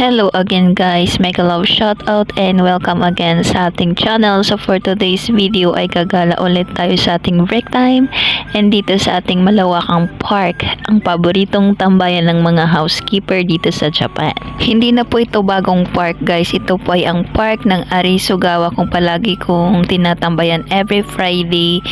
Hello again guys, mega love shoutout and welcome again sa ating channel. So for today's video ay gagala ulit tayo sa ating break time and dito sa ating malawakang park, ang paboritong tambayan ng mga housekeeper dito sa Japan. Hindi na po ito bagong park guys, ito po ay ang park ng Arisugawa kung palagi kong tinatambayan every Friday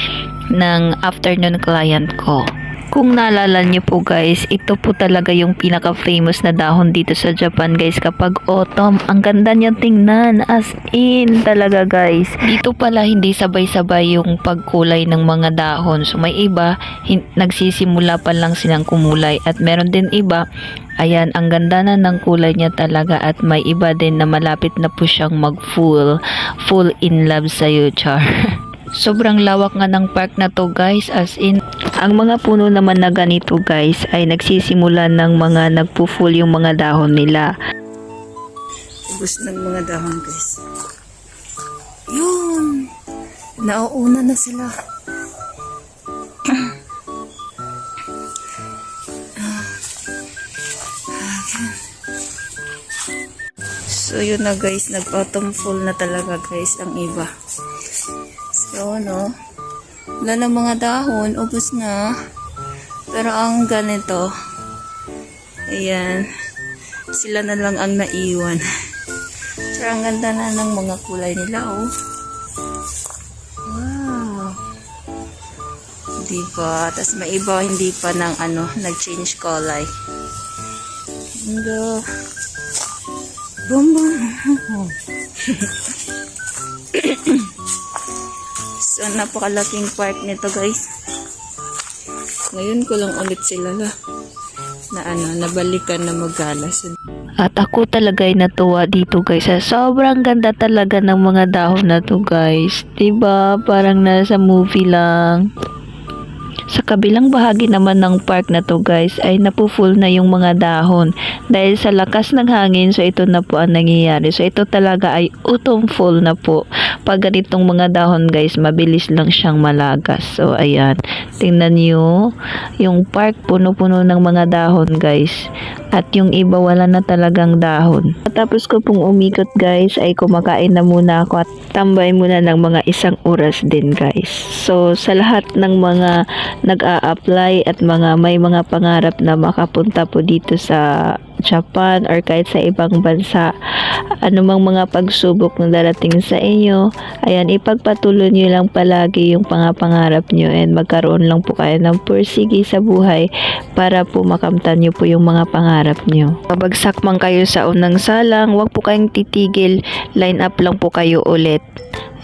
ng afternoon client ko. Kung naalala nyo po guys, ito po talaga yung pinaka-famous na dahon dito sa Japan guys kapag autumn. Ang ganda niya tingnan, as in talaga guys. Dito pala hindi sabay-sabay yung pagkulay ng mga dahon. So may iba, nagsisimula pa lang silang kumulay at meron din iba, ayan, ang ganda na ng kulay niya talaga at may iba din na malapit na po siyang full in love sa'yo, char. Sobrang lawak nga ng park na to guys, as in ang mga puno naman na ganito guys ay nagsisimula ng mga nagpo-full yung mga dahon nila. Ubus ng mga dahon guys. Yun! Nauuna na sila. So yun na guys, nag-autumn fall na talaga guys ang iba. So no, wala na mga dahon, ubos na. Pero ang ganito, ayan, sila na lang ang naiwan. Pero ang ganda na ng mga kulay nila, oh. Wow. Diba? Tapos may iba hindi pa ng nag-change kulay. Ganda. Boom boom. So, napakalaking park nito guys. Ngayon ko lang ulit sila nabalikan na magalas. At ako talaga ay natuwa dito guys. Sobrang ganda talaga ng mga dahon na to guys. Diba? Parang nasa movie lang. Sa kabilang bahagi naman ng park na to guys ay napu-full na yung mga dahon dahil sa lakas ng hangin. So ito na po ang nangyayari. So ito talaga ay autumn fall na po. Pag ganitong mga dahon guys, mabilis lang siyang malagas. So ayan, tingnan nyo yung park puno-puno ng mga dahon guys. At yung iba wala na talagang dahon. Tapos ko pong umikot guys ay kumakain na muna ako at tambay muna ng mga 1 oras din guys. So sa lahat ng mga nag-a-apply at may mga pangarap na makapunta po dito sa Japan or kahit sa ibang bansa, anumang mga pagsubok na darating sa inyo, ayan, ipagpatuloy nyo lang palagi yung pangarap nyo and magkaroon lang po kayo ng pursige sa buhay para po makamtan nyo po yung mga pangarap nyo. Pabagsak man kayo sa unang salang, wag po kayong titigil, line up lang po kayo ulit.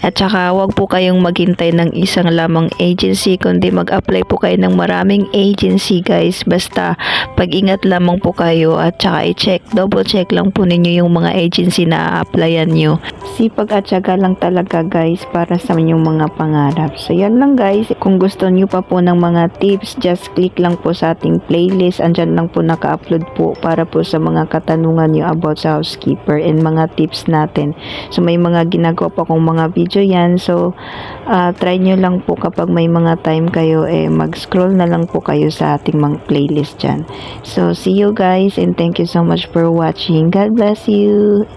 At saka wag po kayong maghintay ng isang lamang agency, kundi mag-apply po kayo ng maraming agency guys. Basta pag-ingat lamang po kayo at saka i-check, double check lang po ninyo yung mga agency na a-applyan nyo. Sipag at syaga lang talaga guys para sa inyong mga pangarap. So yan lang guys, kung gusto nyo pa po ng mga tips, just click lang po sa ating playlist. Andyan lang po naka-upload po para po sa mga katanungan nyo about sa housekeeper and mga tips natin. So may mga ginagawa pa kong mga video yan. So try nyo lang po kapag may mga time kayo, mag-scroll na lang po kayo sa ating mga playlist dyan. So see you guys and thank you so much for watching. God bless you.